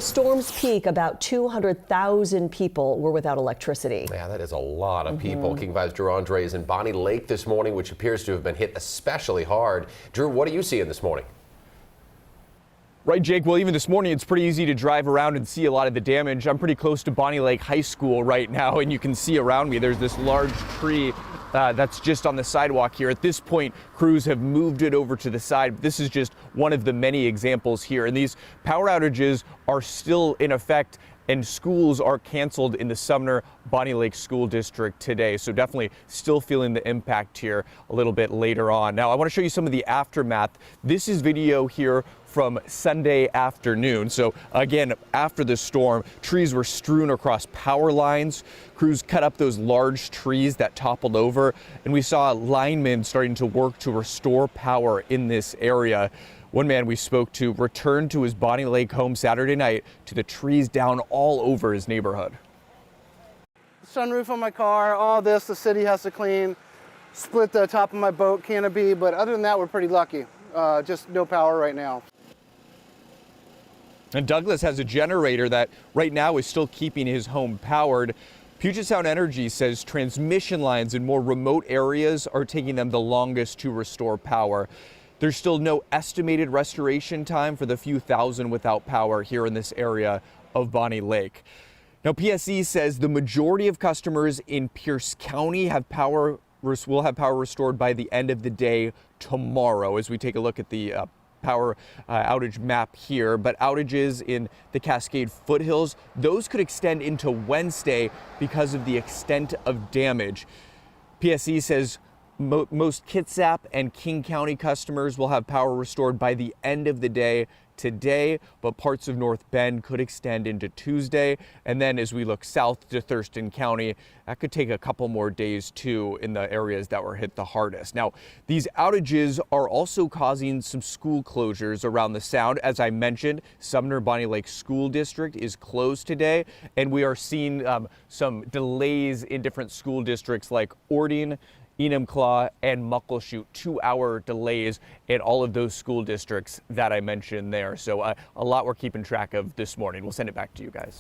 Storm's peak, about 200,000 people were without electricity. Yeah, that is a lot of people. King 5's Drew Andre is in Bonnie Lake this morning, which appears to have been hit especially hard. Drew, what are you seeing this morning? Right, Jake. Well, even this morning, it's pretty easy to drive around and see a lot of the damage. I'm pretty close to Bonnie Lake High School right now, and you can see around me there's this large tree that's just on the sidewalk here. At this point, crews have moved it over to the side. This is just one of the many examples here. And these power outages are still in effect, and schools are canceled in the Sumner Bonnie Lake School District today. So definitely still feeling the impact here a little bit later on. Now, I want to show you some of the aftermath. This is video here from Sunday afternoon. So again, after the storm, trees were strewn across power lines. Crews cut up those large trees that toppled over, and we saw linemen starting to work to restore power in this area. One man we spoke to returned to his Bonnie Lake home Saturday night to the trees down all over his neighborhood. Sunroof on my car, all this the city has to clean, split the top of my boat canopy, but other than that, we're pretty lucky. Just no power right now. And Douglas has a generator that right now is still keeping his home powered. Puget Sound Energy says transmission lines in more remote areas are taking them the longest to restore power. There's still no estimated restoration time for the few thousand without power here in this area of Bonnie Lake. Now, PSE says the majority of customers in Pierce County will have power restored by the end of the day tomorrow, as we take a look at the power outage map here. But outages in the Cascade foothills, those could extend into Wednesday because of the extent of damage. PSE says most Kitsap and King County customers will have power restored by the end of the day today, but parts of North Bend could extend into Tuesday. And then as we look south to Thurston County, that could take a couple more days too in the areas that were hit the hardest. Now, these outages are also causing some school closures around the Sound. As I mentioned, Sumner Bonnie Lake School District is closed today, and we are seeing some delays in different school districts like Ording, Enumclaw, and Muckleshoot, 2-hour delays in all of those school districts that I mentioned there. So a lot we're keeping track of this morning. We'll send it back to you guys.